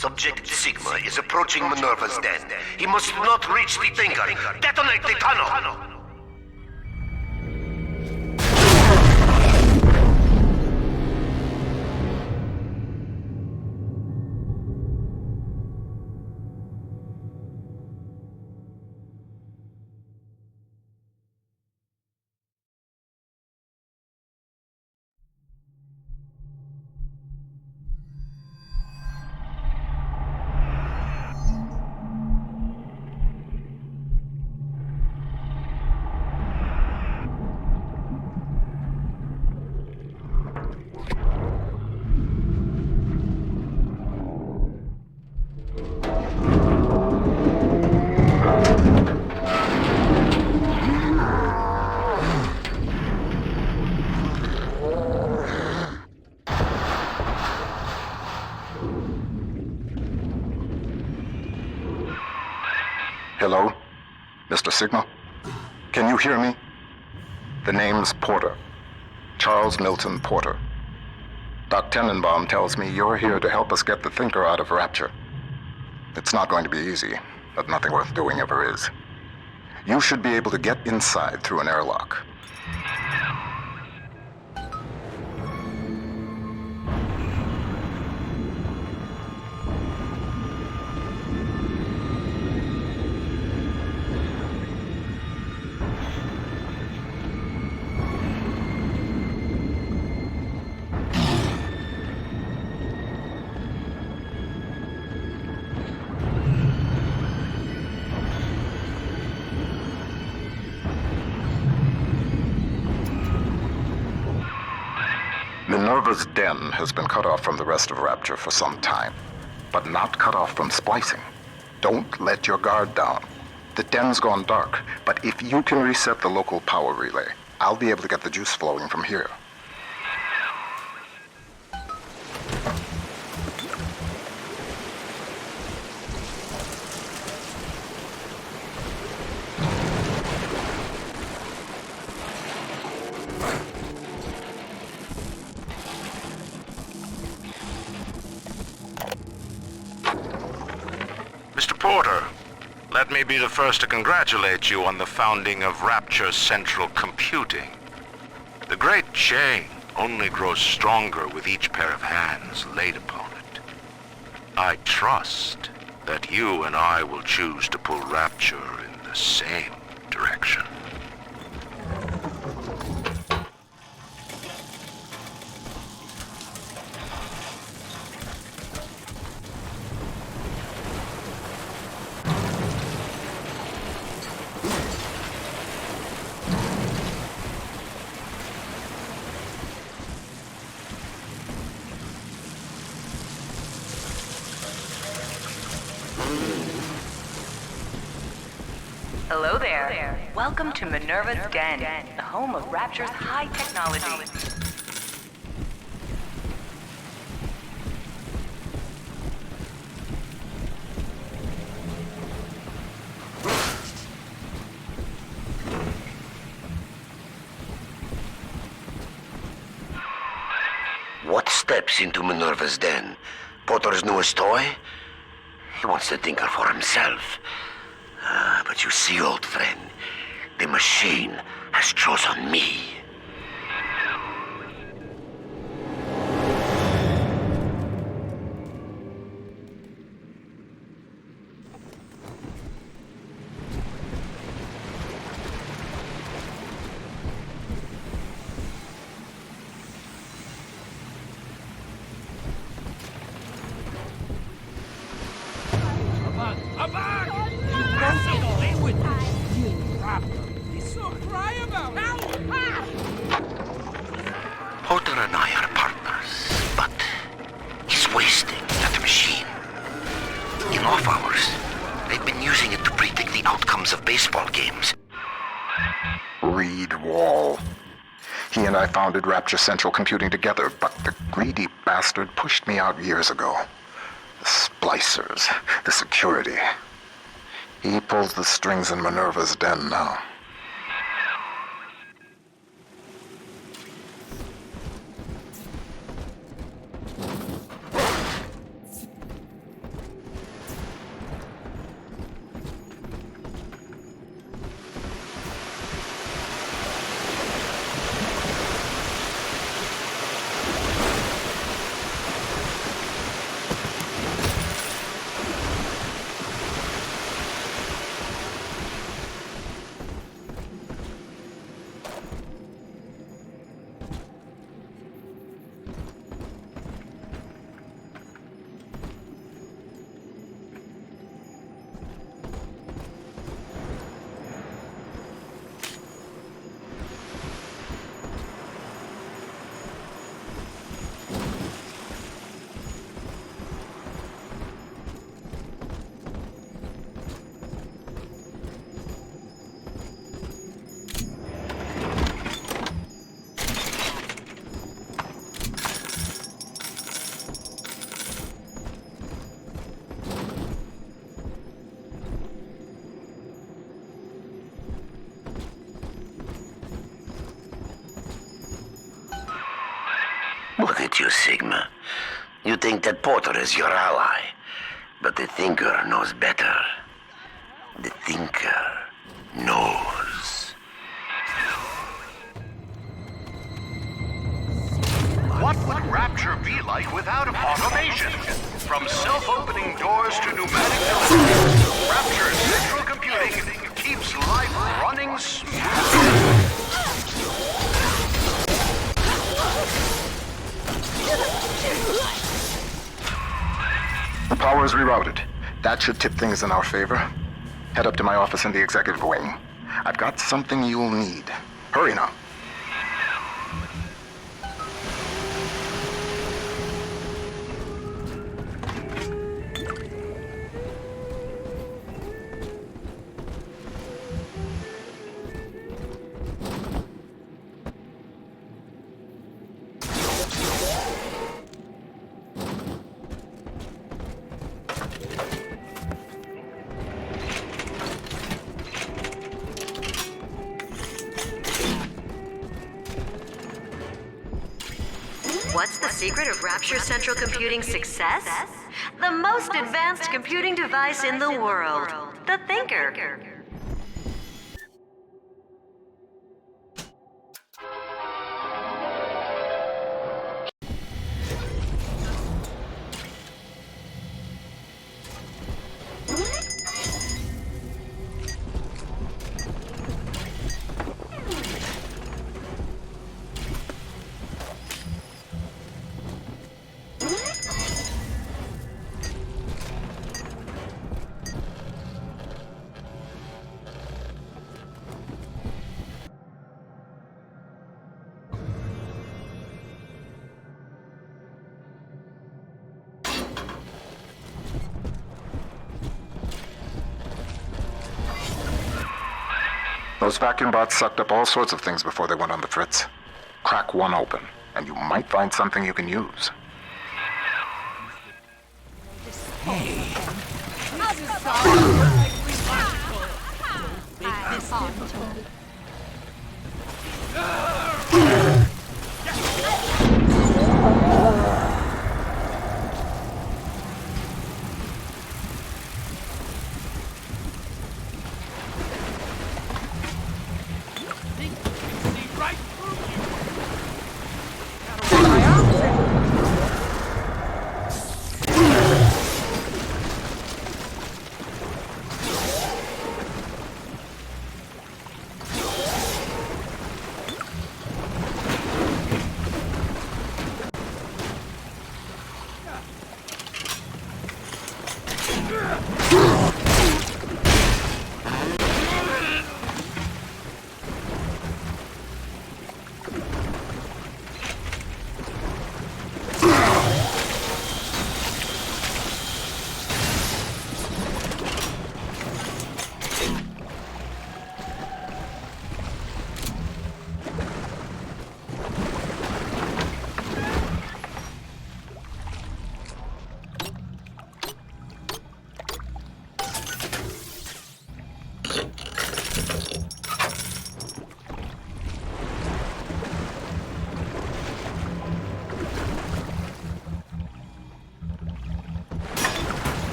Subject Sigma is approaching Minerva's den. He must not reach the Thinker. Detonate the tunnel! Hello? Mr. Sigma? Can you hear me? The name's Porter. Charles Milton Porter. Doc Tenenbaum tells me you're here to help us get the Thinker out of Rapture. It's not going to be easy, but nothing worth doing ever is. You should be able to get inside through an airlock. Minerva's den has been cut off from the rest of Rapture for some time, but not cut off from splicing. Don't let your guard down. The den's gone dark, but if you can reset the local power relay, I'll be able to get the juice flowing from here. Mr. Porter, let me be the first to congratulate you on the founding of Rapture Central Computing. The great chain only grows stronger with each pair of hands laid upon it. I trust that you and I will choose to pull Rapture in the same direction. Hello there. Welcome to Minerva's Den, the home of Rapture's high technology. What steps into Minerva's den? Porter's newest toy? He wants the Thinker for himself. But you see, old friend, the machine has chosen me. Porter and I are partners, but he's wasting that machine. In off hours, they've been using it to predict the outcomes of baseball games. Reed Wall. He and I founded Rapture Central Computing together, but the greedy bastard pushed me out years ago. The splicers, the security. He pulls the strings in Minerva's den now. Look at you, Sigma. You think that Porter is your ally, but the Thinker knows better. The Thinker knows. What would Rapture be like without automation? From self-opening doors to pneumatic deliveries, Rapture Central Computing keeps life running smoothly. The power is rerouted. That should tip things in our favor. Head up to my office in the executive wing. I've got something you'll need. Hurry now. What's the secret of Rapture Central Computing's success? The most advanced computing device in the world, the Thinker. Those vacuum bots sucked up all sorts of things before they went on the fritz. Crack one open, and you might find something you can use.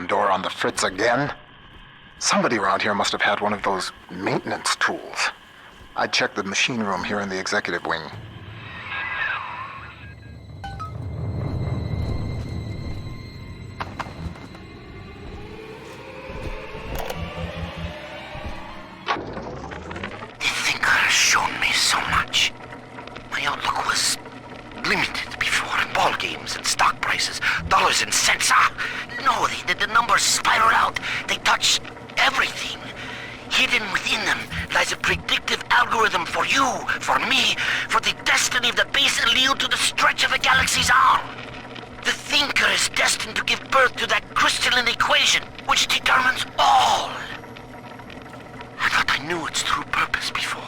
door on the fritz again? Somebody around here must have had one of those maintenance tools. I'd check the machine room here in the executive wing. The Thinker has shown me so much. My outlook was limited before. Ball games and stock prices, dollars and cents. No, the numbers spiral out. They touch everything. Hidden within them lies a predictive algorithm for you, for me, for the destiny of the base allele to the stretch of a galaxy's arm. The Thinker is destined to give birth to that crystalline equation, which determines all. I thought I knew its true purpose before.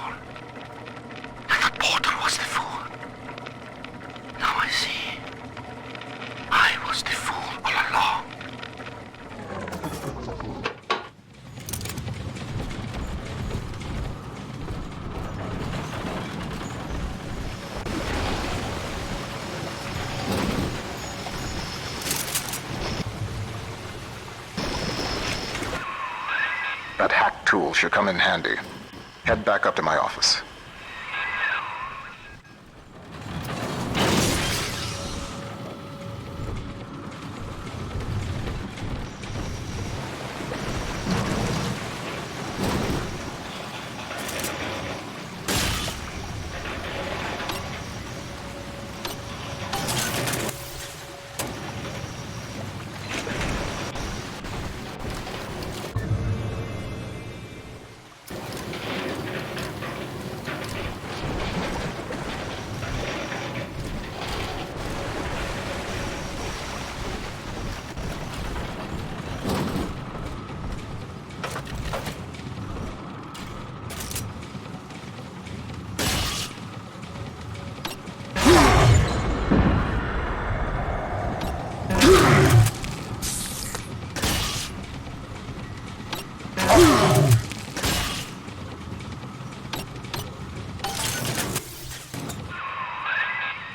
I thought Porter was the fool. Now I see. I was the fool all along. That hack tool should come in handy. Head back up to my office.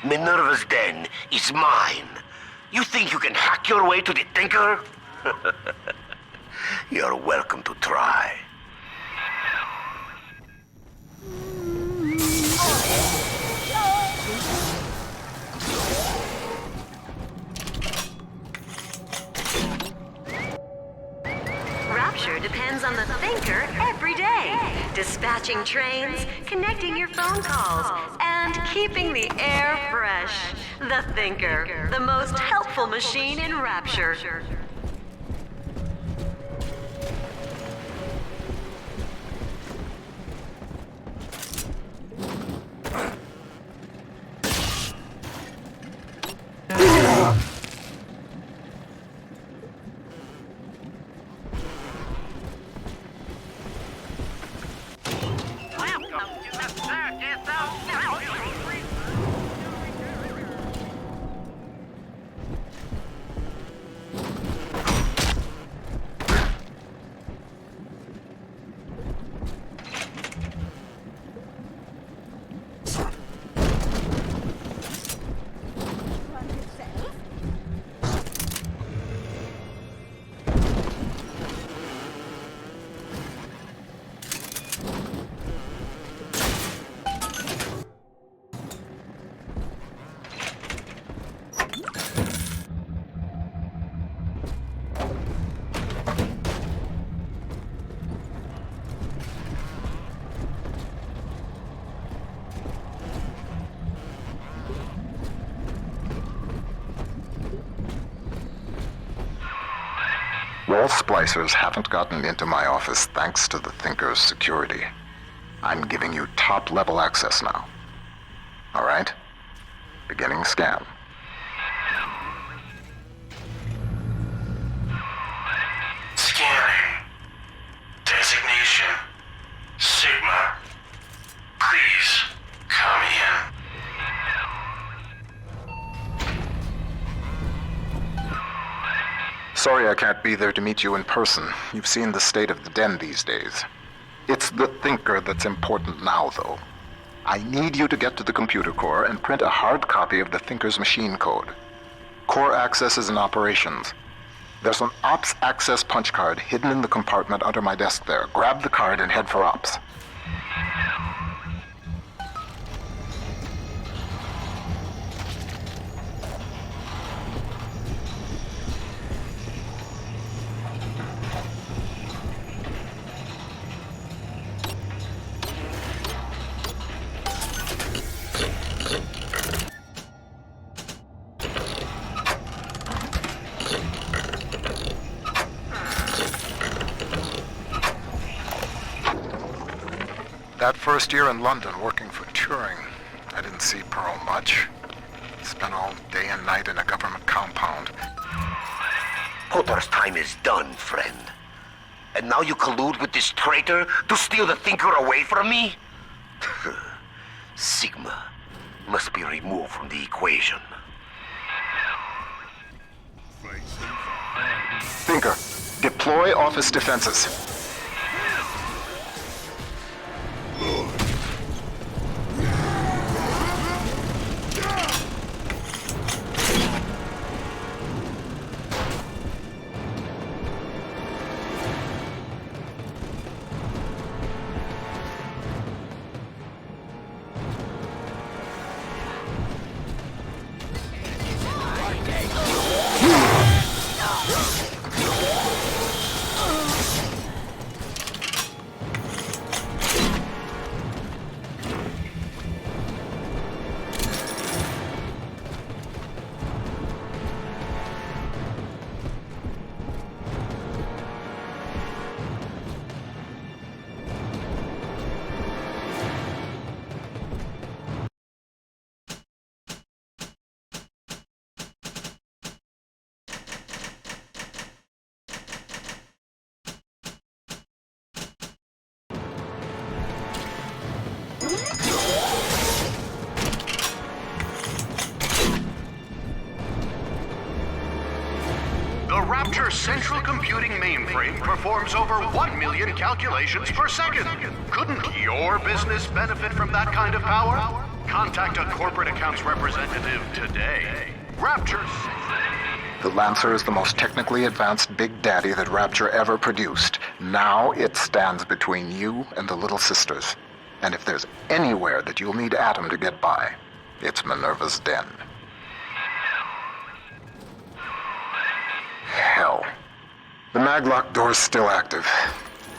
Minerva's den is mine. You think you can hack your way to the Thinker? You're welcome to try. Rapture depends on the Thinker every day. Dispatching trains, connecting your phone calls, and keeping the air fresh. The Thinker, the most helpful machine in Rapture. Wall splicers haven't gotten into my office thanks to the Thinker's security. I'm giving you top-level access now. All right? Beginning scan. Scanning. Designation. Sigma. Please, come in. Sorry I can't be there to meet you in person. You've seen the state of the den these days. It's the Thinker that's important now, though. I need you to get to the computer core and print a hard copy of the Thinker's machine code. Core access is in operations. There's an Ops access punch card hidden in the compartment under my desk there. Grab the card and head for Ops. That first year in London working for Turing, I didn't see Pearl much. Spent all day and night in a government compound. Potter's time is done, friend. And now you collude with this traitor to steal the Thinker away from me? Sigma must be removed from the equation. Thinker, deploy office defenses. The Rapture central computing mainframe performs over 1 million calculations per second. Couldn't your business benefit from that kind of power? Contact a corporate accounts representative today. Rapture. The Lancer is the most technically advanced Big Daddy that Rapture ever produced. Now it stands between you and the Little Sisters. And if there's anywhere that you'll need Atom to get by, it's Minerva's den. Hell. The maglock door's still active.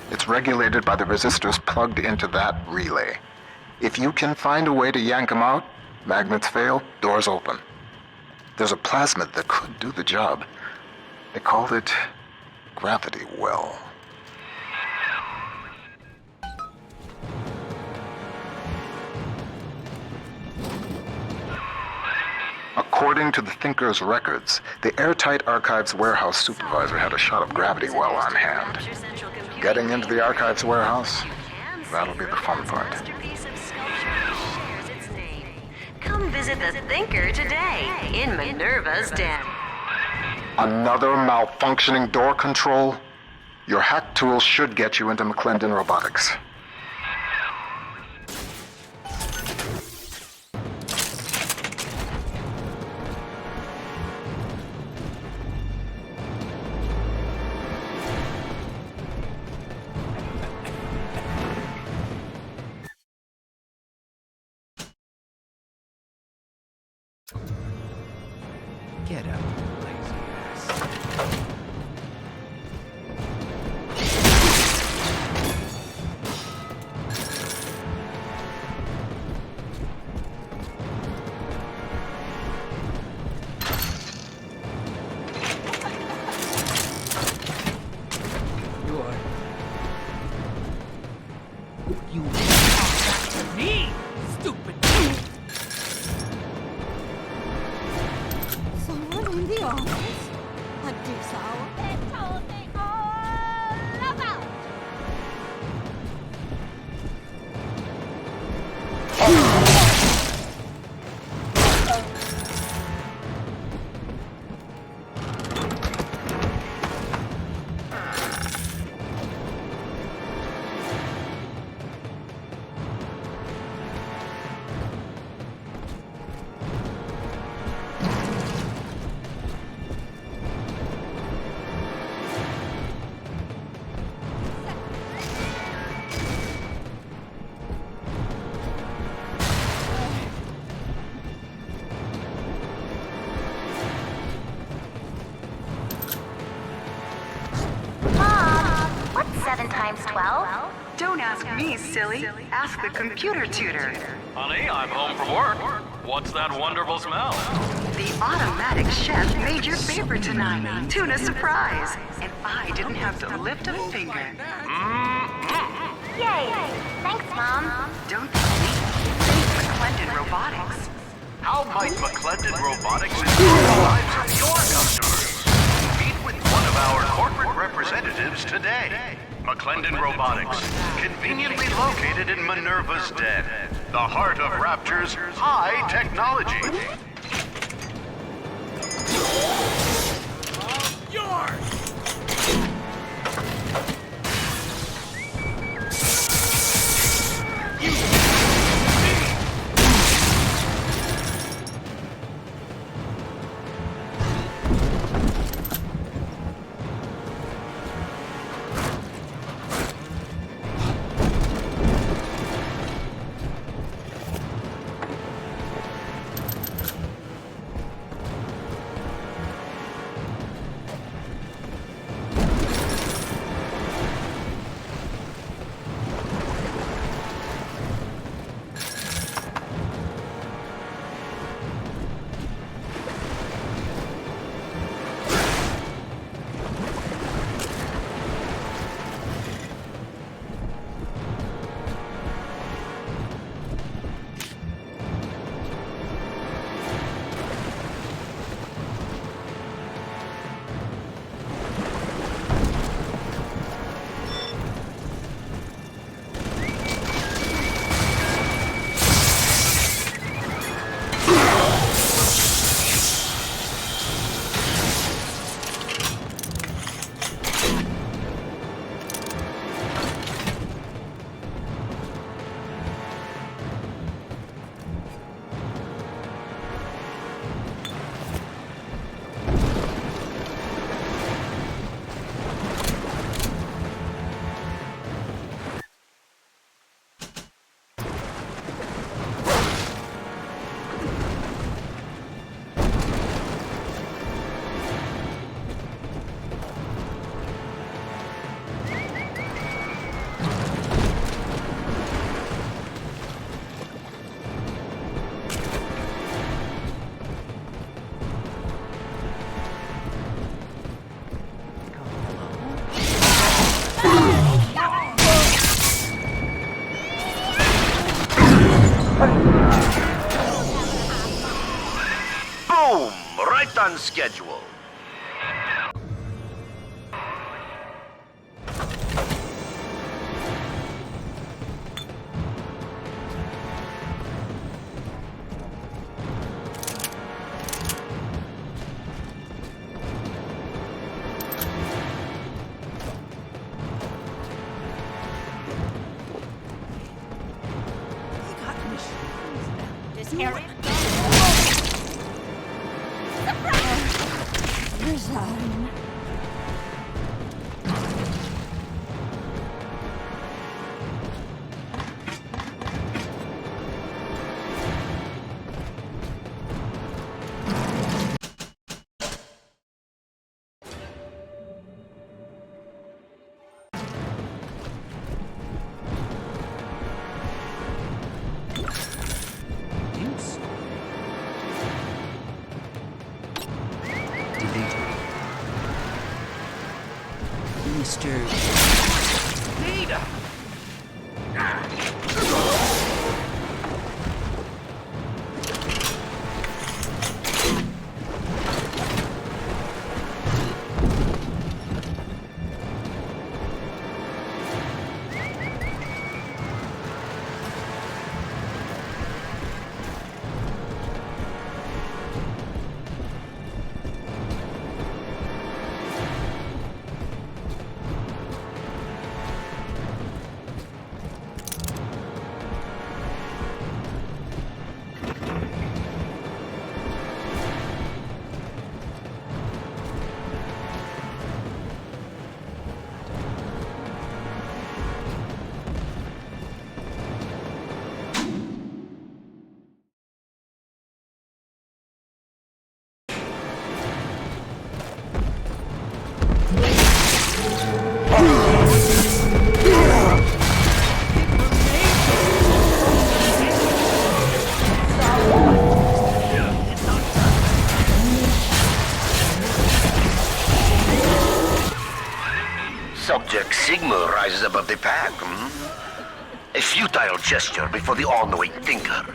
It's regulated by the resistors plugged into that relay. If you can find a way to yank them out, magnets fail, doors open. There's a plasmid that could do the job. They called it Gravity Well. According to the Thinker's records, the airtight Archives warehouse supervisor had a shot of Gravity Well on hand. Getting into the Archives warehouse, that'll be the fun part. Come visit the Thinker today in Minerva's den. Another malfunctioning door control? Your hack tool should get you into McClendon Robotics. Get up, lazy ass. You talk back to me, stupid. Someone in the office? At this hour? They told me all about it. Well, don't ask me, silly. Ask the computer tutor. Honey, I'm home from work. What's that wonderful smell? The automatic chef made your favorite tonight. Tuna surprise. And I didn't have to lift a finger. Yay! Thanks, Mom. Don't believe. Thank McClendon Robotics. How might McClendon Robotics improve the lives of your customers? Meet with one of our corporate representatives today. McClendon Robotics, conveniently located in Minerva's Den, the heart of Rapture's high technology. Yours! Boom! Right on schedule. This area. Resign. Mr. Nita! like Sigma rises above the pack, A futile gesture before the all-knowing thinker.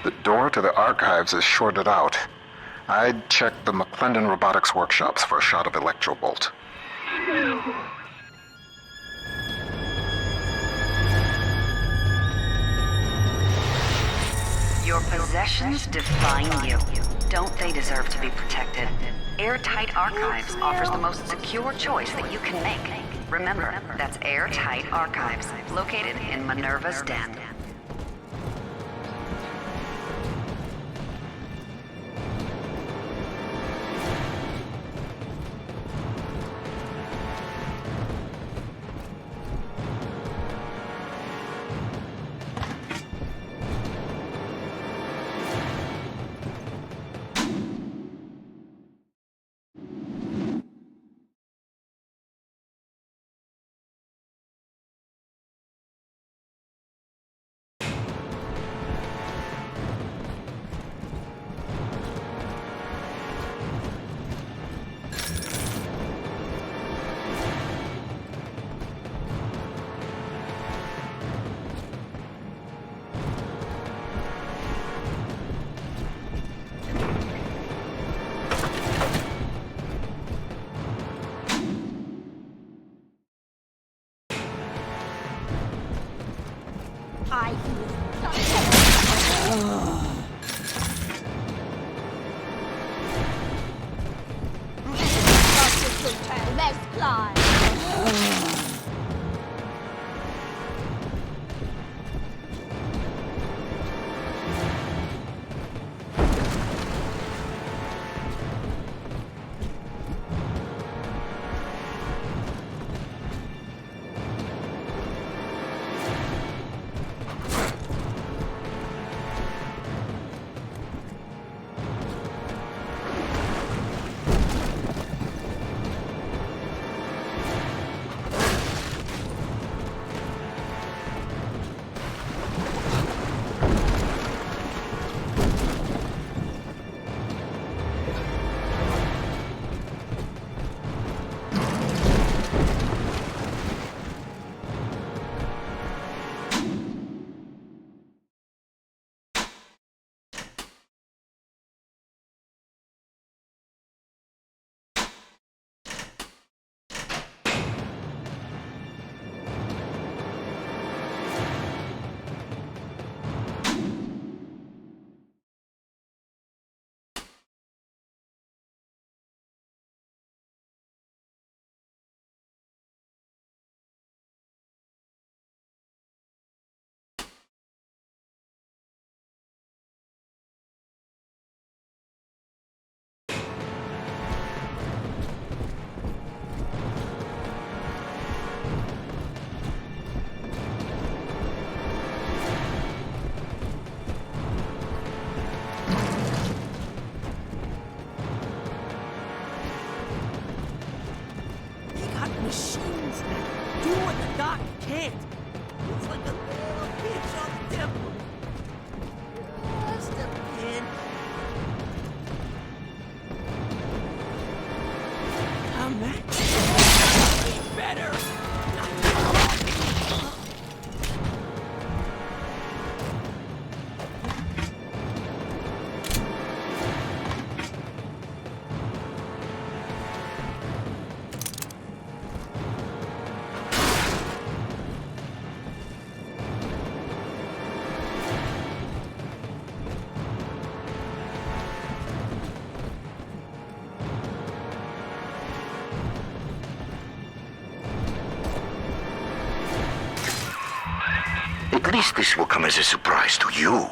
The door to the archives is shorted out. I'd check the McClendon Robotics workshops for a shot of Electrobolt. Your possessions define you. Don't they deserve to be protected? Airtight Archives offers the most secure choice that you can make. Remember, that's Airtight Archives, located in Minerva's Den. least this will come as a surprise to you.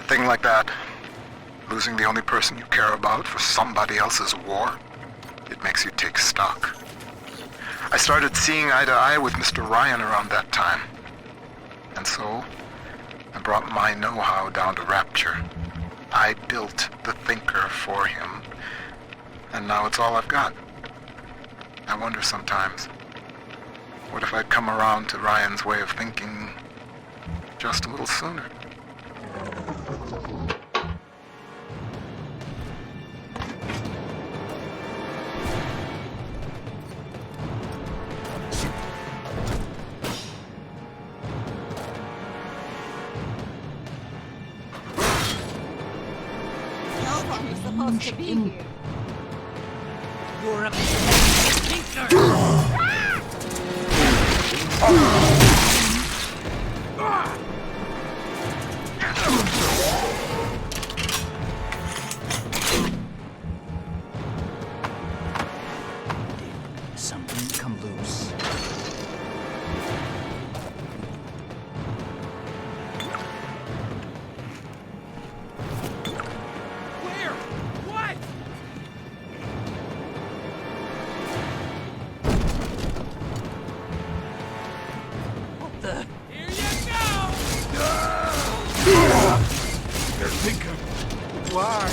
Thing like that, losing the only person you care about for somebody else's war, it makes you take stock. I started seeing eye to eye with Mr. Ryan around that time. And so, I brought my know-how down to Rapture. I built the Thinker for him, and now it's all I've got. I wonder sometimes, what if I'd come around to Ryan's way of thinking just a little sooner? Nobody's supposed to be here. You're a thinker! Something come loose. Where? What? What the? Here you go! Thinker. Why?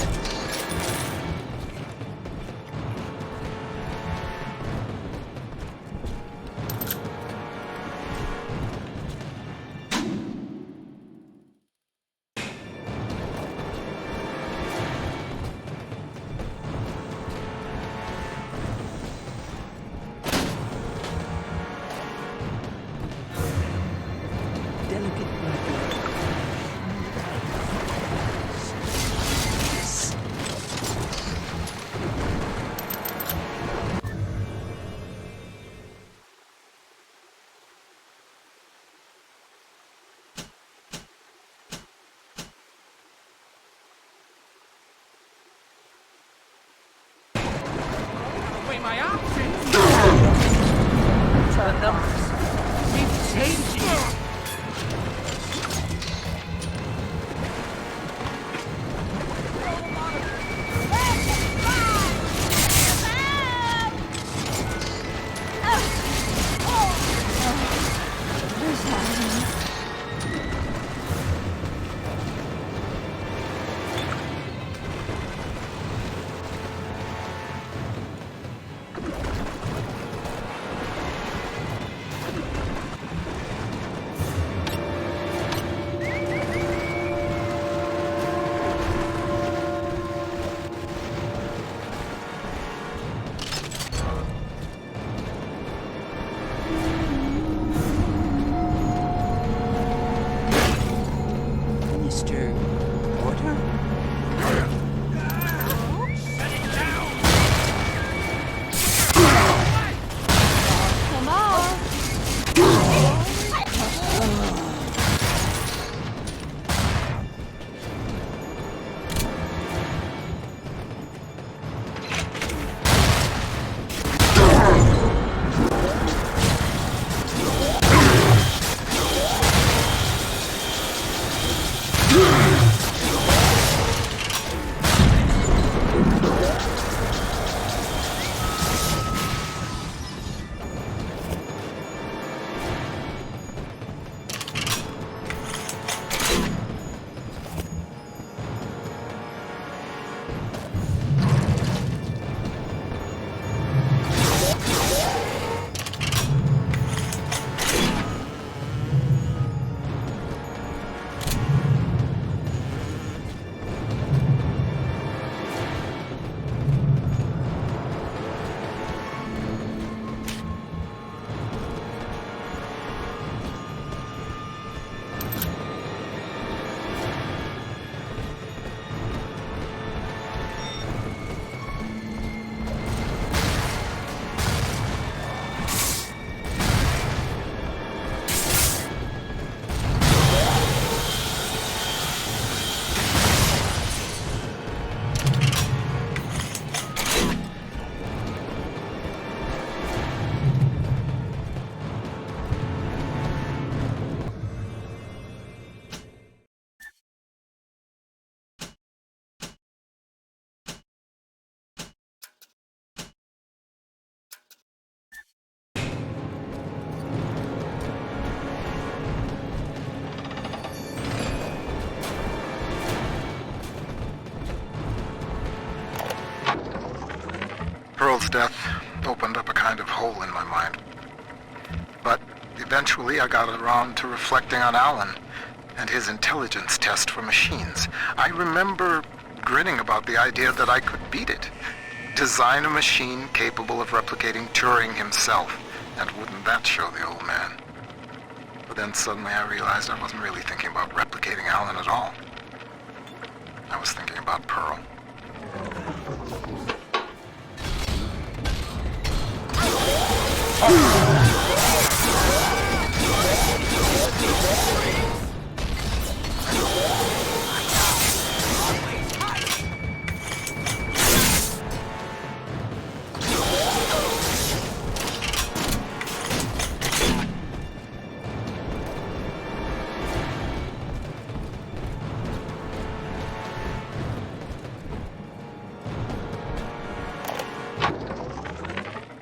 Weigh my options. The numbers keep changing. Pearl's death opened up a kind of hole in my mind. But eventually I got around to reflecting on Alan and his intelligence test for machines. I remember grinning about the idea that I could beat it. Design a machine capable of replicating Turing himself. And wouldn't that show the old man? But then suddenly I realized I wasn't really thinking about replicating Alan at all. I was thinking about Pearl.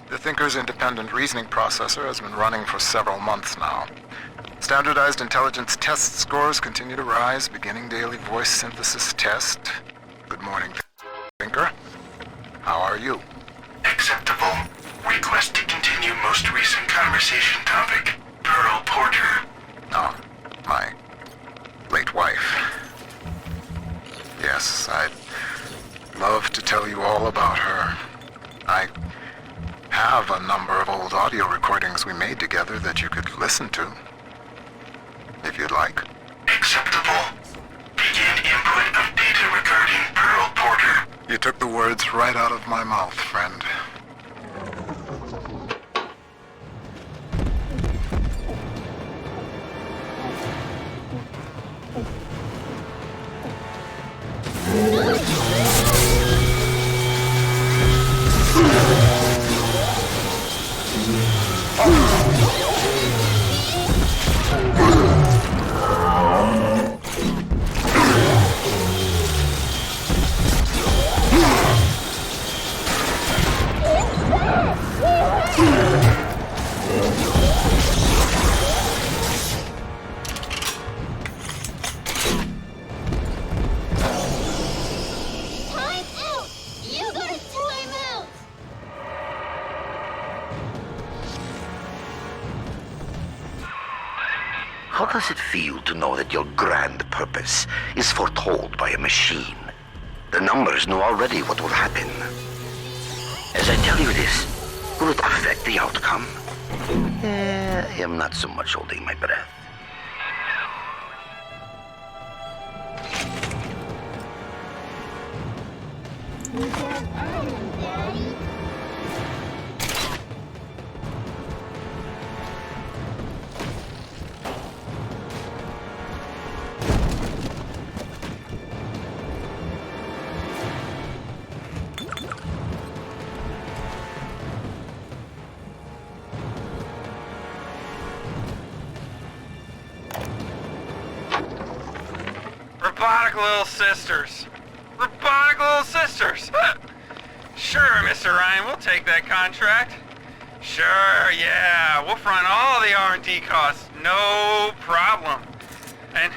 The Thinker's independent reasoning processor has been running for several months now. Standardized intelligence test scores continue to rise, beginning daily voice synthesis test. Good morning, Thinker. How are you? Acceptable. Request to continue most recent conversation topic. Pearl Porter. Oh, my late wife. Yes, I'd love to tell you all about her. I have a number of old audio recordings we made together that you could listen to, if you'd like. Acceptable. Begin input of data regarding Pearl Porter. You took the words right out of my mouth, friend. How does it feel to know that your grand purpose is foretold by a machine? The numbers know already what will happen. As I tell you this, will it affect the outcome? I am not so much holding my breath. Robotic little sisters. Robotic little sisters. Sure, Mr. Ryan, we'll take that contract. Sure, yeah, we'll front all the R&D costs, no problem. And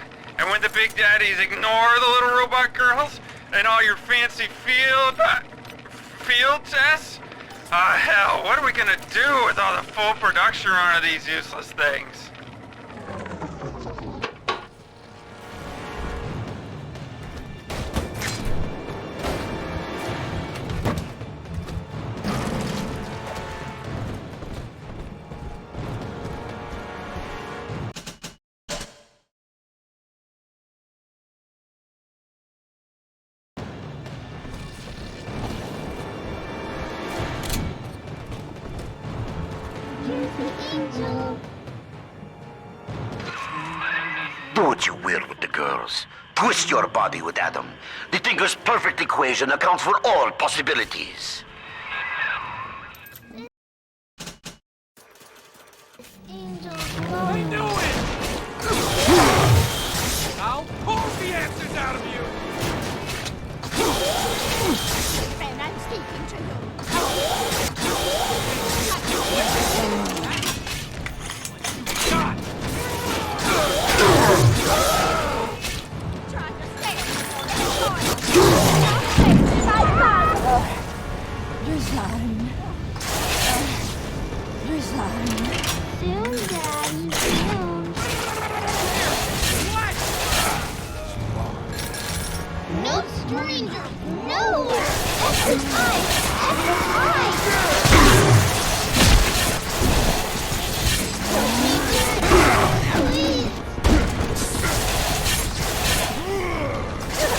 when the big daddies ignore the little robot girls and all your fancy field tests? Hell, what are we gonna do with all the full production run of these useless things? Do what you will with the girls. Twist your body with Adam. The Thinker's perfect equation accounts for all possibilities. I knew it! I'll pull the answers out of you! Ben, I'm speaking to you. God! Trying to stay Resign. Resign. Soon, Daddy, soon. No stranger, nowhere! Please!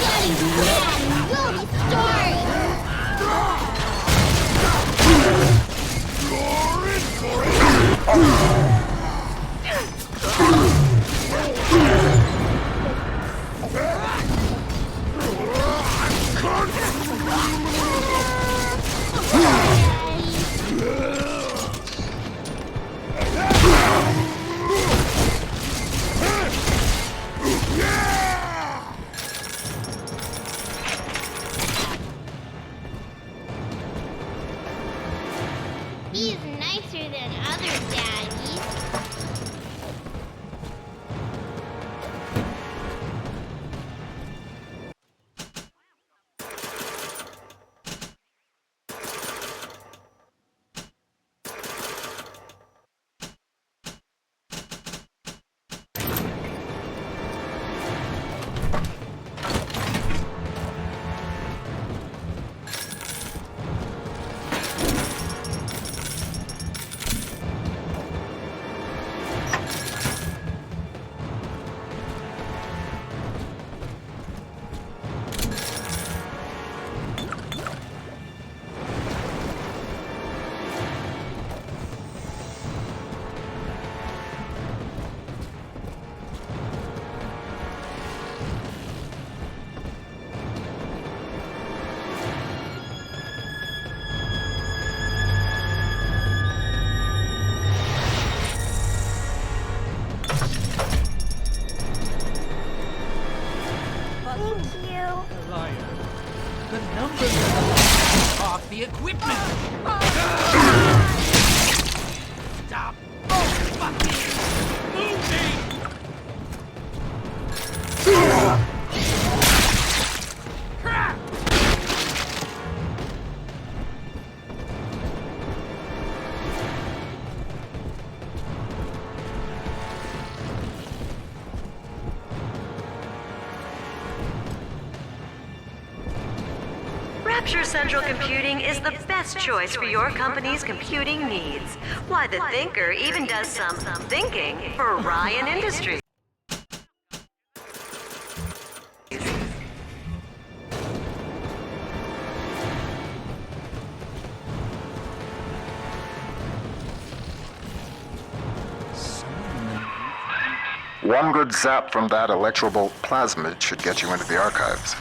Daddy's plan will be story! He's nicer than other daddies. The numbers are off the equipment. Stop fucking moving. Rapture Central Computing is the best choice for your company's computing needs. Why, the Thinker even does some thinking for Ryan Industries. One good zap from that electrobolt plasmid should get you into the archives.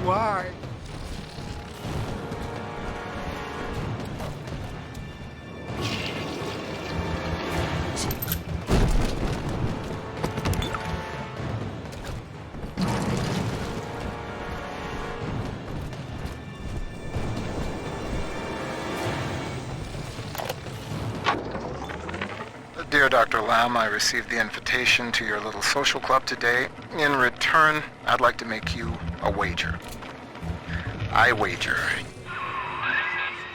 Why? Dear Dr. Lamb, I received the invitation to your little social club today. In return, I'd like to make you a wager. I wager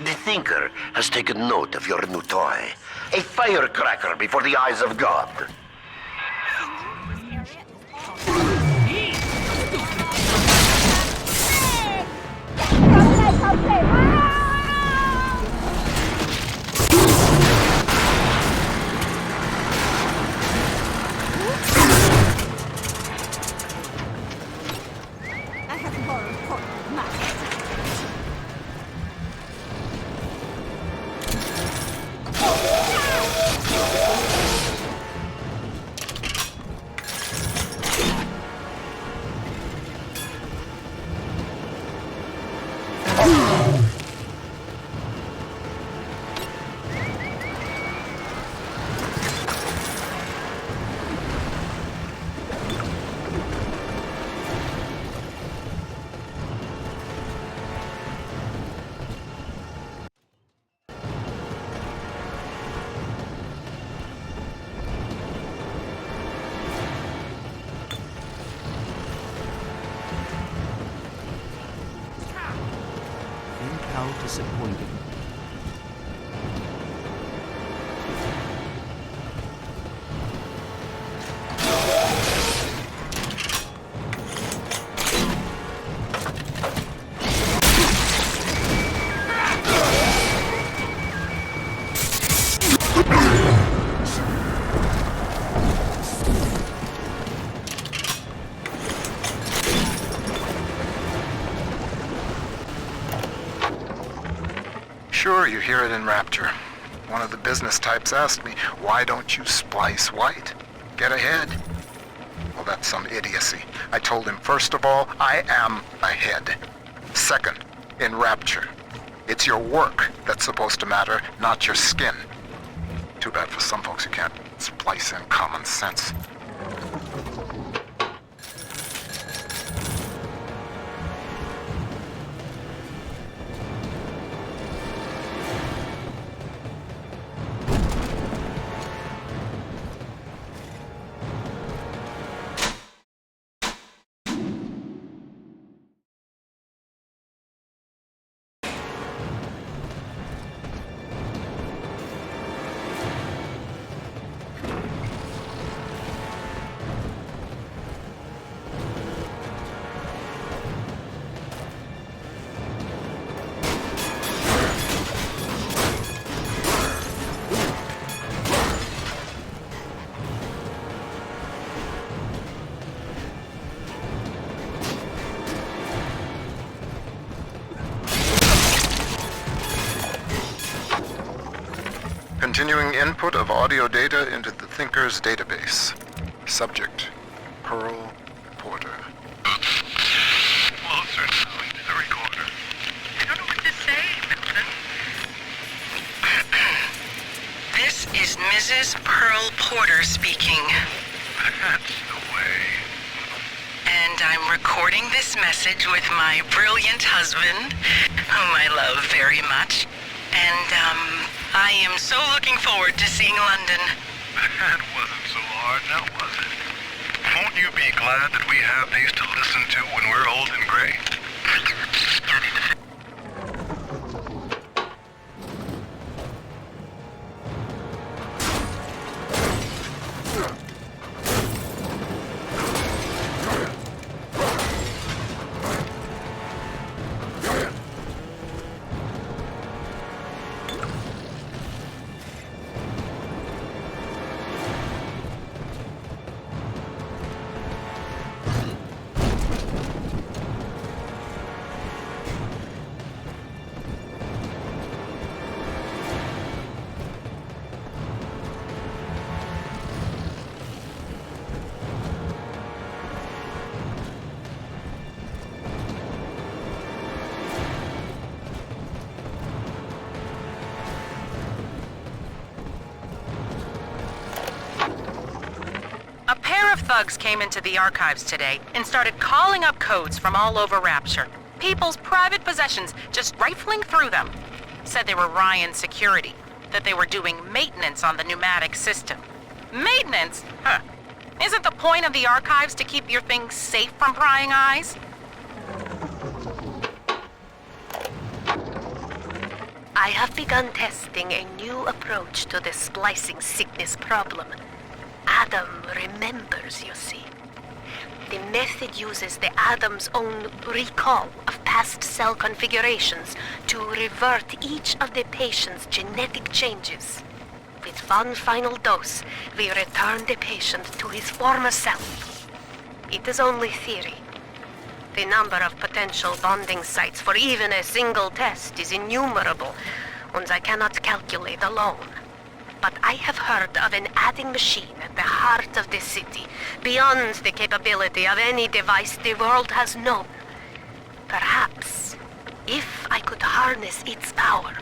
The Thinker has taken note of your new toy. A firecracker before the eyes of God. I have borrowed Portland's master. Think how disappointing. Sure, you hear it in Rapture. One of the business types asked me, why don't you splice white? Get ahead. Well, that's some idiocy. I told him, first of all, I am ahead. Second, in Rapture, it's your work that's supposed to matter, not your skin. Too bad for some folks who can't splice in common sense. Continuing input of audio data into the Thinker's database. Subject, Pearl Porter. Closer now into the recorder. I don't know what to say, Milton. This is Mrs. Pearl Porter speaking. That's the way. And I'm recording this message with my brilliant husband, whom I love very much. And, I am so looking forward to seeing London. That wasn't so hard, now was it? Won't you be glad that we have these to listen to when we're old and gray? A pair of thugs came into the archives today and started calling up codes from all over Rapture. People's private possessions, just rifling through them. Said they were Ryan security, that they were doing maintenance on the pneumatic system. Maintenance? Huh. Isn't the point of the archives to keep your things safe from prying eyes? I have begun testing a new approach to the splicing sickness problem. Adam remembers, you see. The method uses the Adam's own recall of past cell configurations to revert each of the patient's genetic changes. With one final dose, we return the patient to his former self. It is only theory. The number of potential bonding sites for even a single test is innumerable, and I cannot calculate alone. But I have heard of an adding machine at the heart of this city, beyond the capability of any device the world has known. Perhaps, if I could harness its power.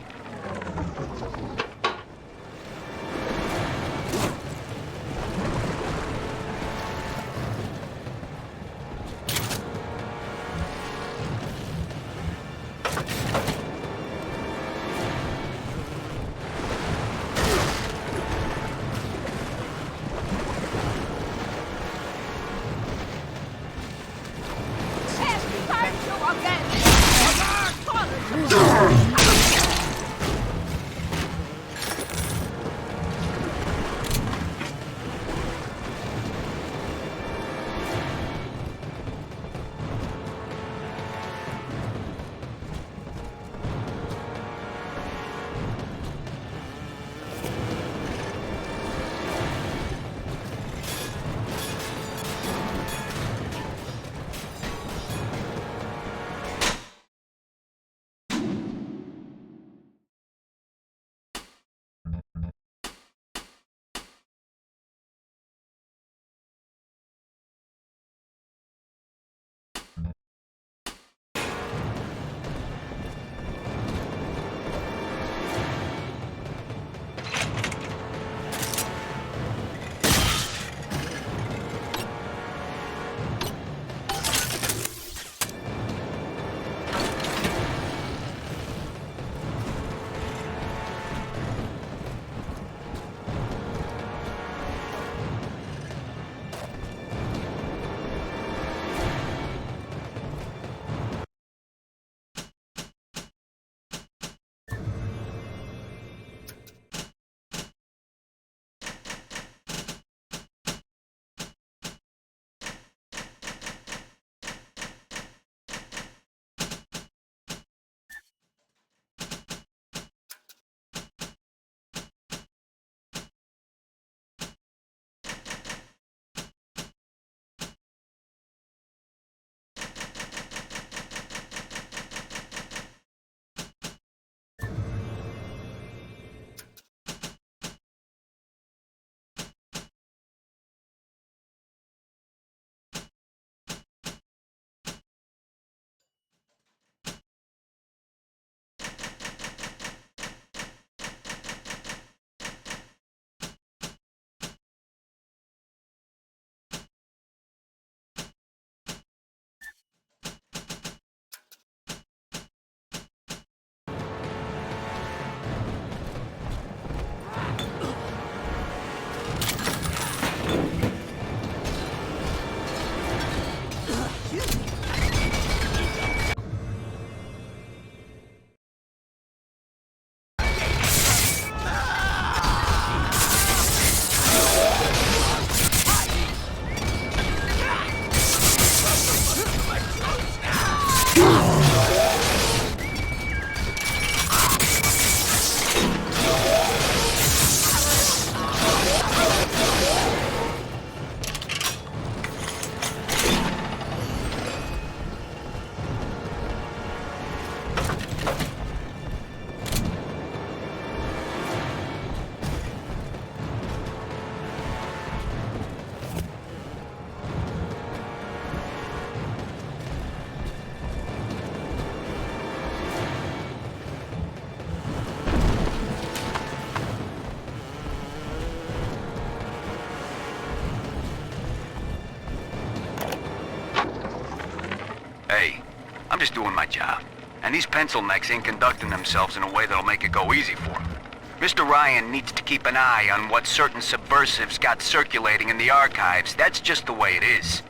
Hey, I'm just doing my job. And these pencil necks ain't conducting themselves in a way that'll make it go easy for them. Mr. Ryan needs to keep an eye on what certain subversives got circulating in the archives. That's just the way it is.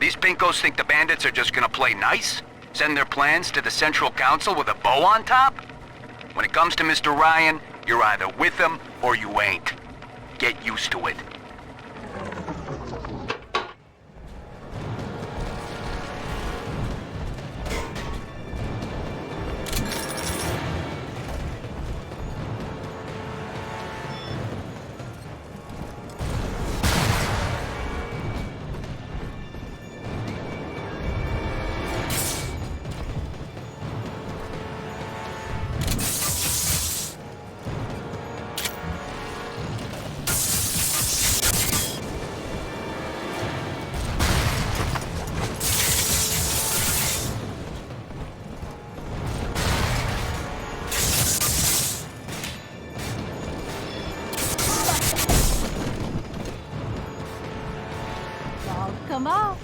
These pinkos think the bandits are just gonna play nice? Send their plans to the Central Council with a bow on top? When it comes to Mr. Ryan, you're either with him or you ain't. Get used to it. Come on.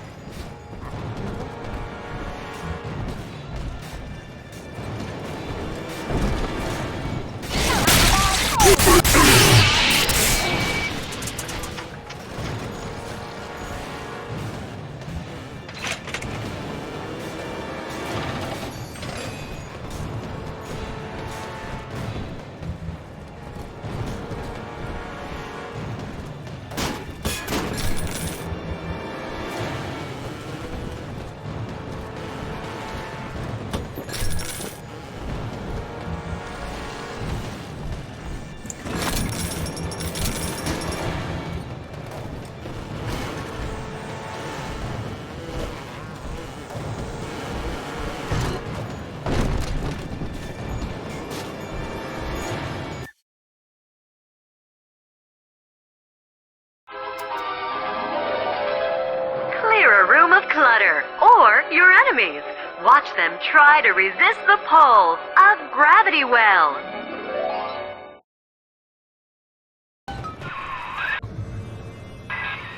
Clear a room of clutter, or your enemies. Watch them try to resist the pull of Gravity Well.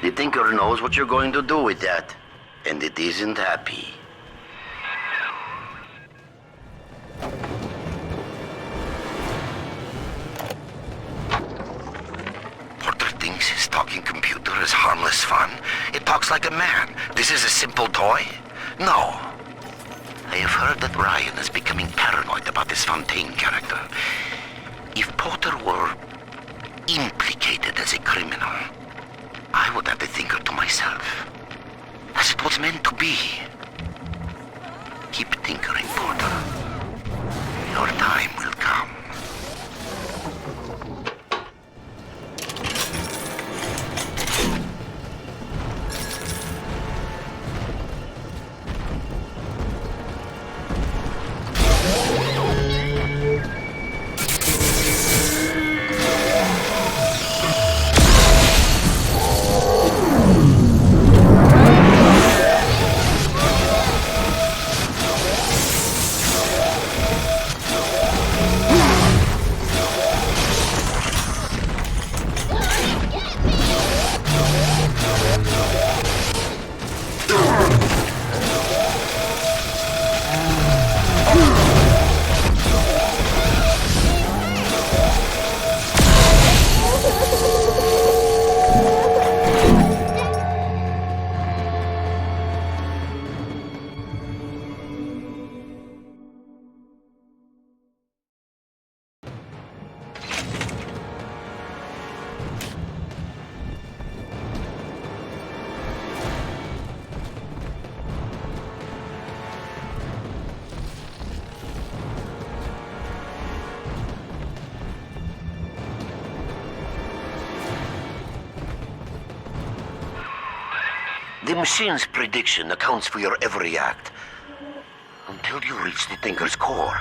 The Tinker knows what you're going to do with that, and it isn't happy. Porter thinks his talking computer is harmless fun. It talks like a man. This is a simple toy? No. I have heard that Ryan is becoming paranoid about this Fontaine character. If Porter were implicated as a criminal, I would have the Thinker to myself, as it was meant to be. Keep tinkering, Porter. Your time will come. The machine's prediction accounts for your every act. Until you reach the Tinker's core,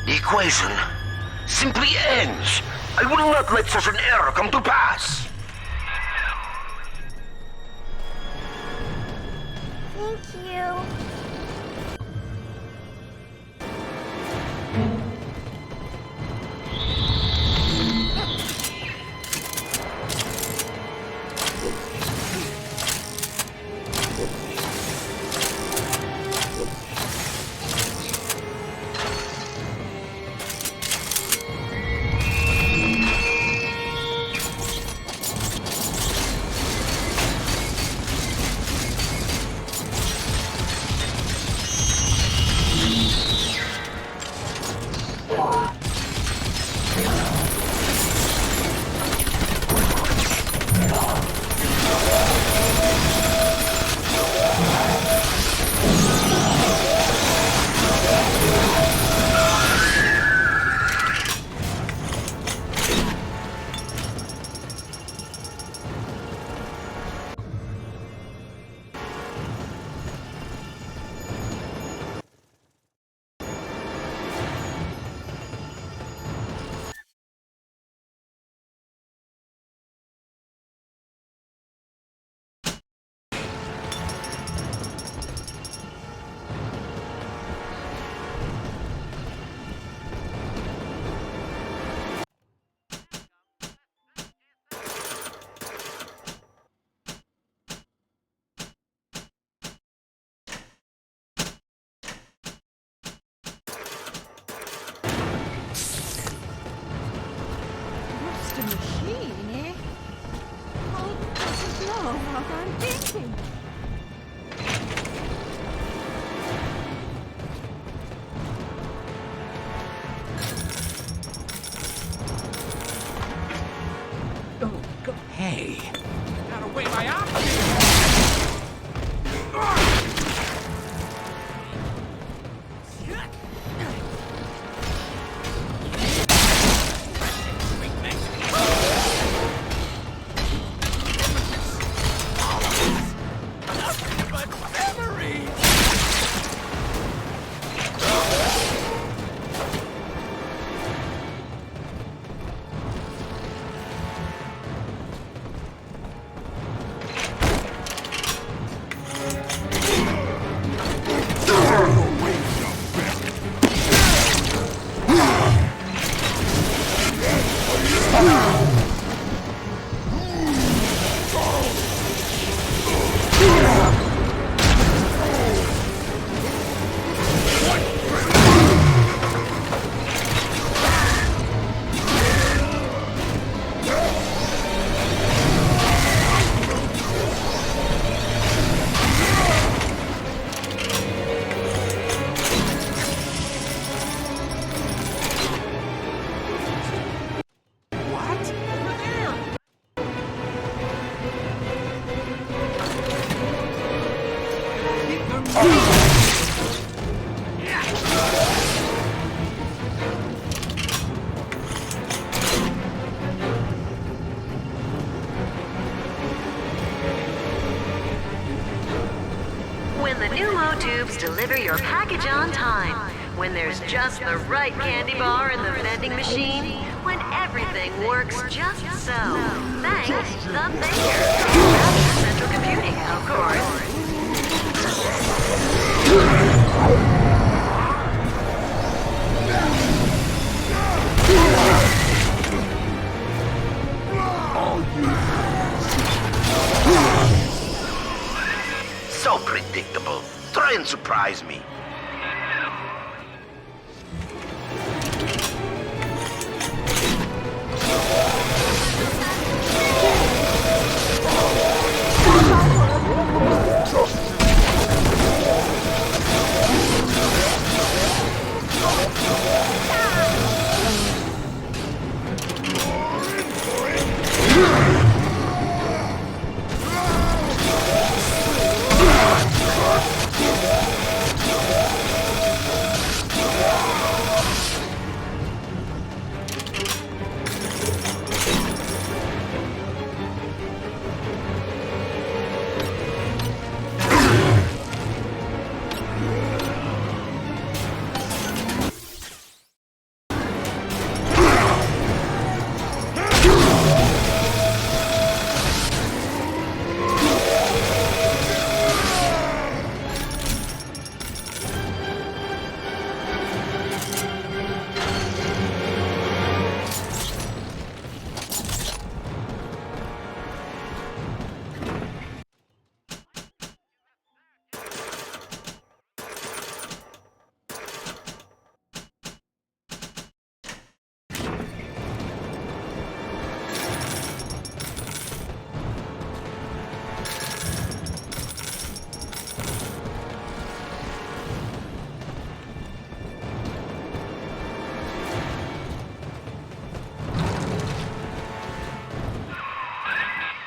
the equation simply ends. I will not let such an error come to pass. Thank you. Oh, what I'm thinking. Oh, God. Hey. Gotta weigh my options. When the pneumo tubes deliver your package on time, when there's just the right candy bar in the vending machine, when everything works just so. Thanks, the Thinker. Central computing, of course. So predictable. Try and surprise me.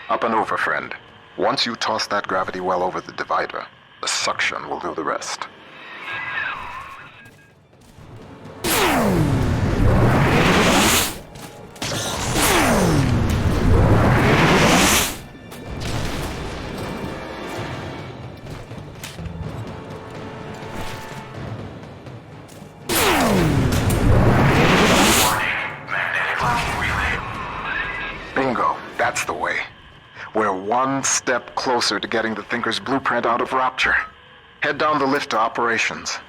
Up and over, friend. Once you toss that gravity well over the divider, the suction will do the rest. Bingo, that's the way. We're one step closer to getting the Thinker's blueprint out of Rapture. Head down the lift to operations.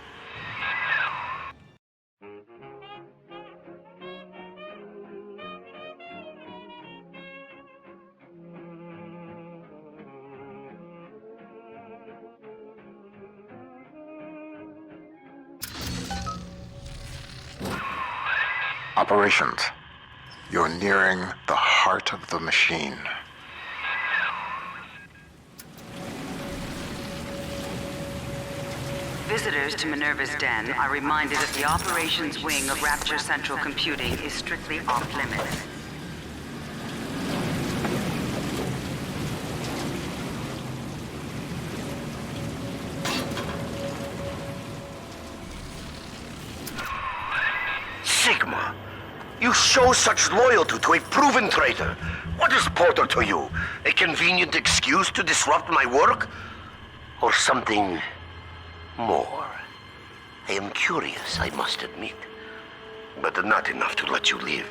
Operations. You're nearing the heart of the machine. Visitors to Minerva's Den are reminded that the operations wing of Rapture Central Computing is strictly off-limits. Sigma, you show such loyalty to a proven traitor. What is Porter to you? A convenient excuse to disrupt my work? Or something more? I am curious, I must admit. But not enough to let you live.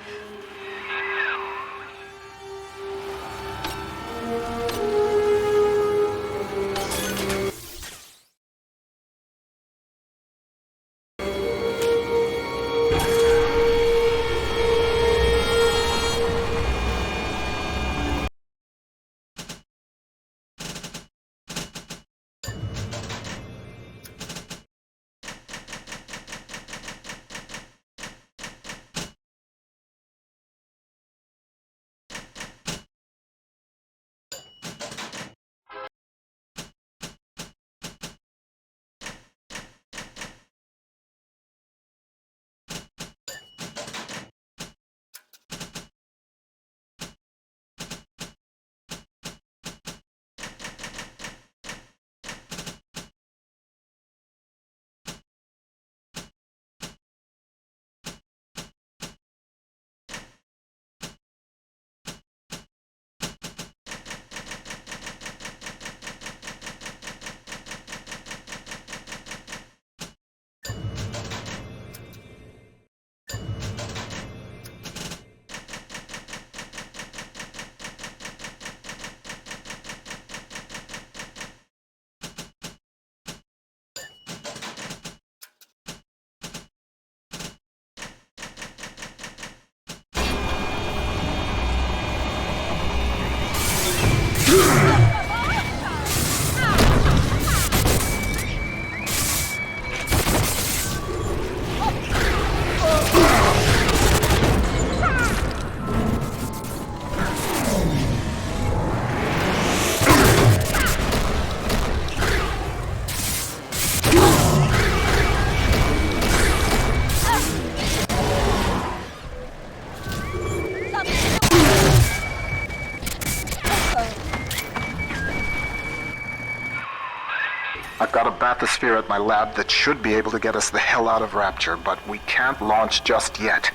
I've got a bathysphere at my lab that should be able to get us the hell out of Rapture, but we can't launch just yet.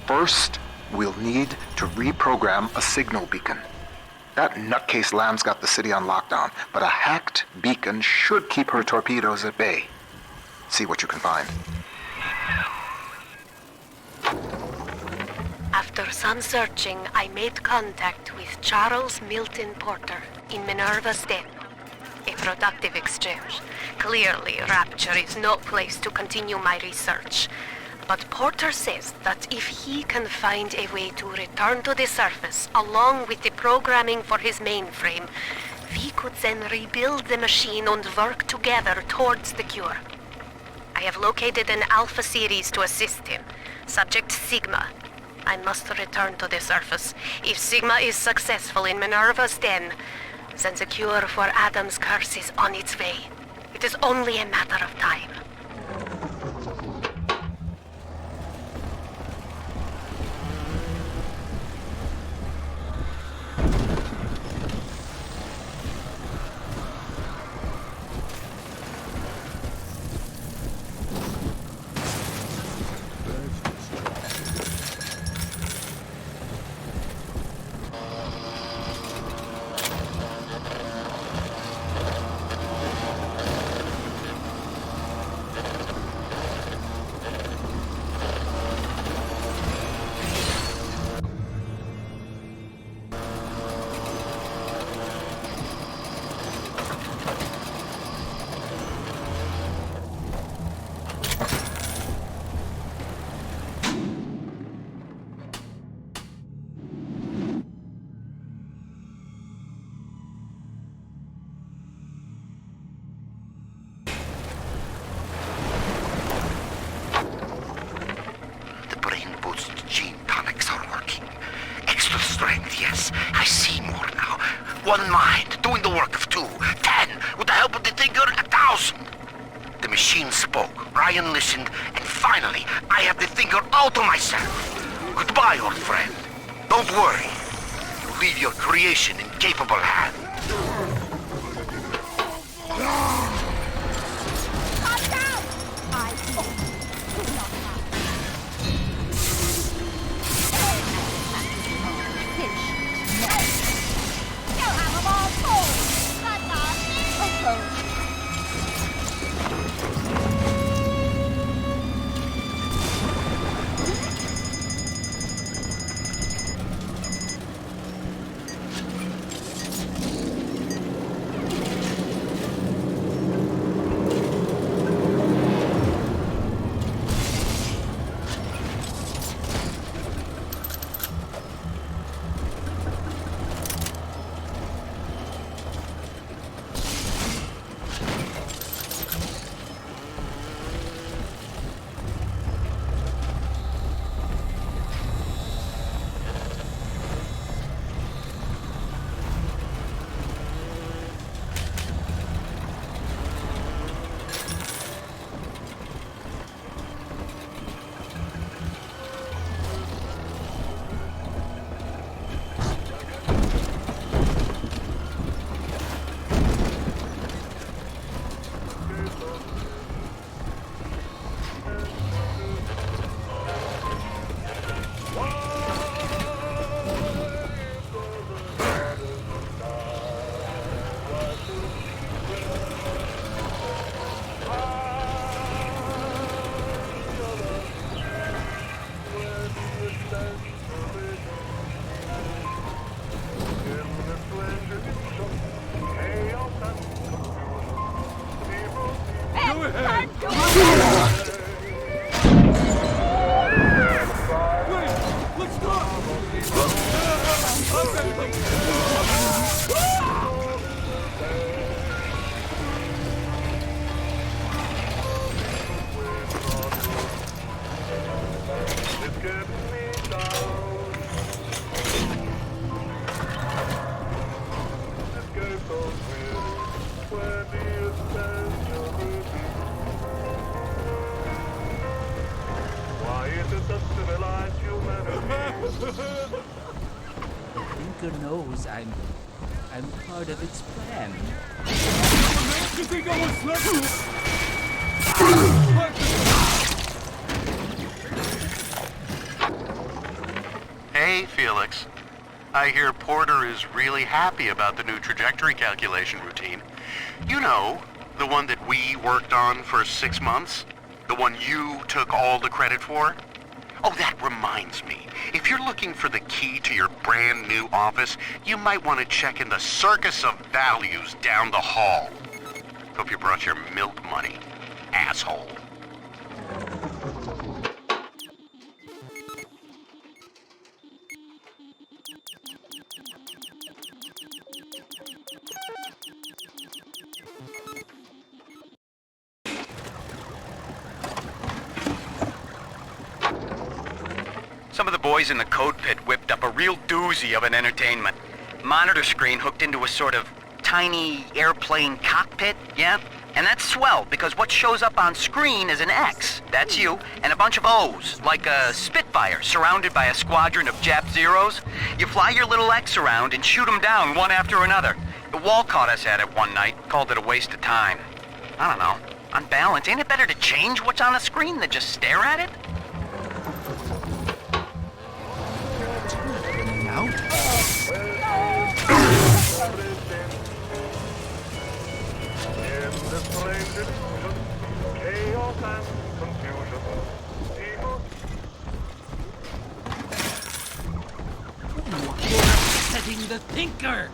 First, we'll need to reprogram a signal beacon. That nutcase Lamb's got the city on lockdown, but a hacked beacon should keep her torpedoes at bay. See what you can find. After some searching, I made contact with Charles Milton Porter in Minerva's Den. A productive exchange. Clearly, Rapture is no place to continue my research. But Porter says that if he can find a way to return to the surface along with the programming for his mainframe, we could then rebuild the machine and work together towards the cure. I have located an Alpha series to assist him. Subject Sigma. I must return to the surface. If Sigma is successful in Minerva's Den, then the cure for Adam's curse is on its way. It is only a matter of time. Yes, I see more now. One mind, doing the work of two. 10, with the help of the Thinker, 1,000. The machine spoke, Ryan listened, and finally, I have the thinker all to myself. Goodbye, old friend. Don't worry. You leave your creation in capable hands. Thinker knows I'm part of its plan. You think I was lucky? Hey, Felix. I hear Porter is really happy about the new trajectory calculation routine. You know, the one that we worked on for 6 months? The one you took all the credit for? Oh, that reminds me. If you're looking for the key to your brand new office, you might want to check in the Circus of Values down the hall. Hope you brought your milk money, asshole. Some of the boys in the code pit whipped up a real doozy of an entertainment. Monitor screen hooked into a sort of tiny airplane cockpit, yeah? And that's swell, because what shows up on screen is an X, that's you, and a bunch of O's, like a Spitfire surrounded by a squadron of Jap Zeros. You fly your little X around and shoot them down one after another. The wall caught us at it one night, called it a waste of time. I don't know. On balance, ain't it better to change what's on the screen than just stare at it? Setting the thinker!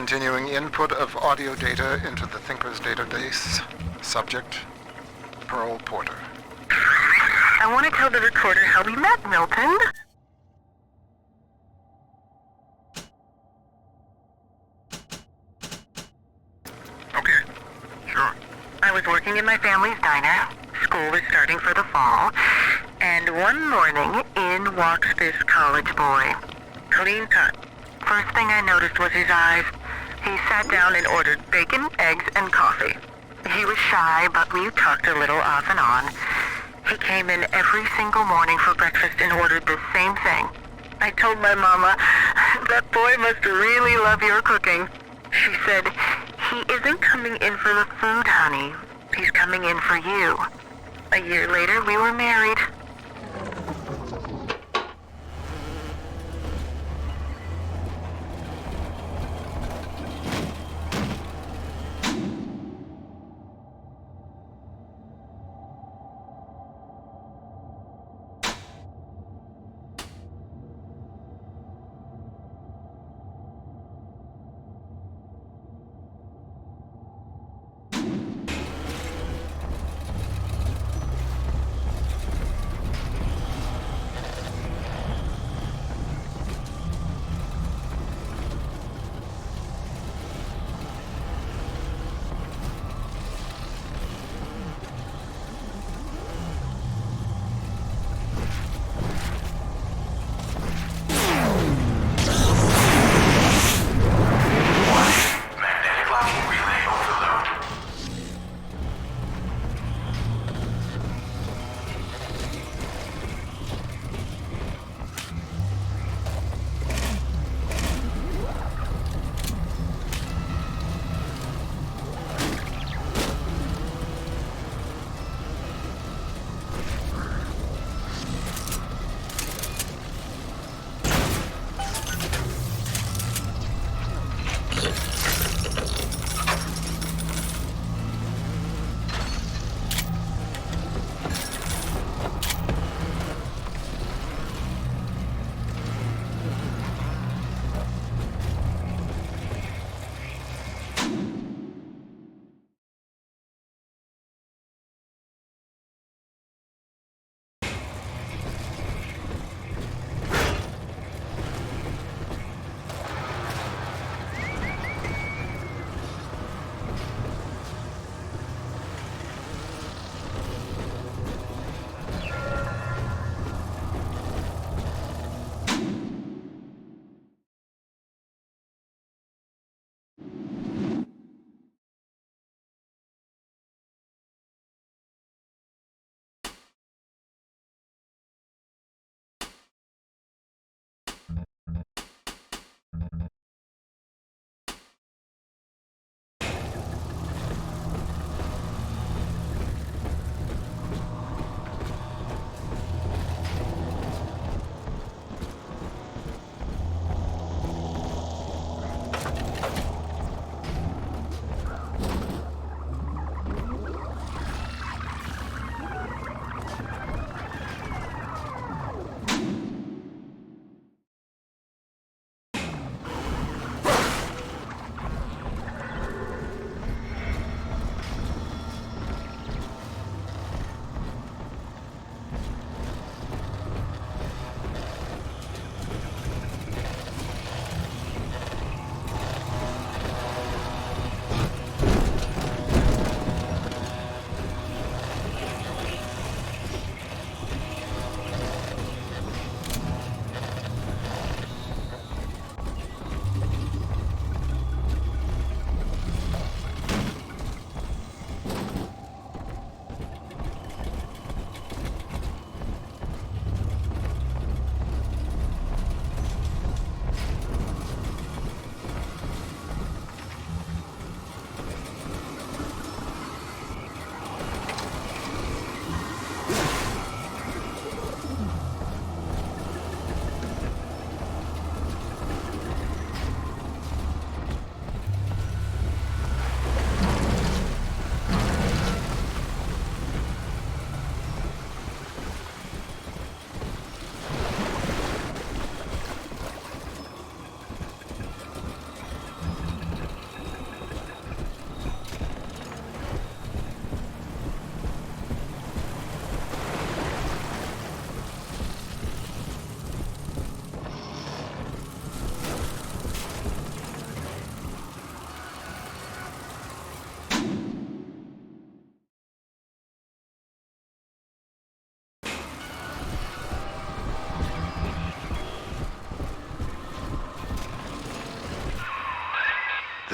Continuing input of audio data into the Thinker's database. Subject, Pearl Porter. I want to tell the recorder how we met, Milton. Okay, sure. I was working in my family's diner. School was starting for the fall. And one morning, in walks this college boy. Clean cut. First thing I noticed was his eyes. He sat down and ordered bacon, eggs, and coffee. He was shy, but we talked a little off and on. He came in every single morning for breakfast and ordered the same thing. I told my mama, that boy must really love your cooking. She said, he isn't coming in for the food, honey. He's coming in for you. A year later, we were married.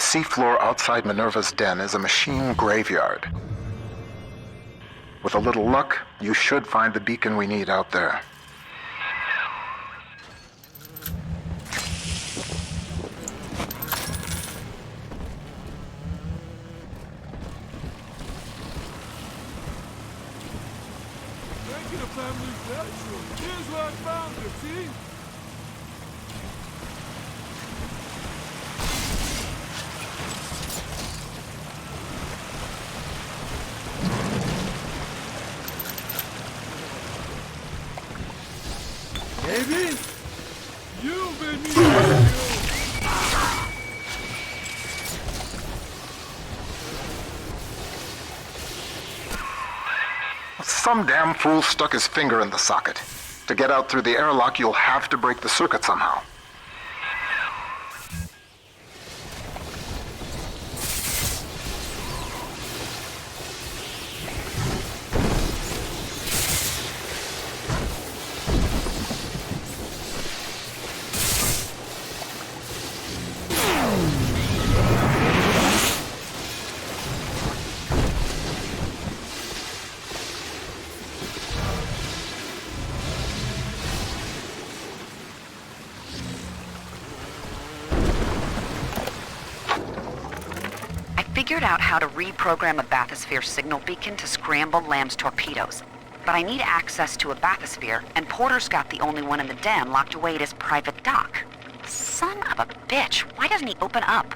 seafloor outside Minerva's den is a machine graveyard. With a little luck, you should find the beacon we need out there. Making a family special. Here's where I found it, see? Baby, you made me love you. Some damn fool stuck his finger in the socket. To get out through the airlock, you'll have to break the circuit somehow. Figured out how to reprogram a bathysphere signal beacon to scramble Lamb's torpedoes. But I need access to a bathysphere, and Porter's got the only one in the den locked away at his private dock. Son of a bitch, why doesn't he open up?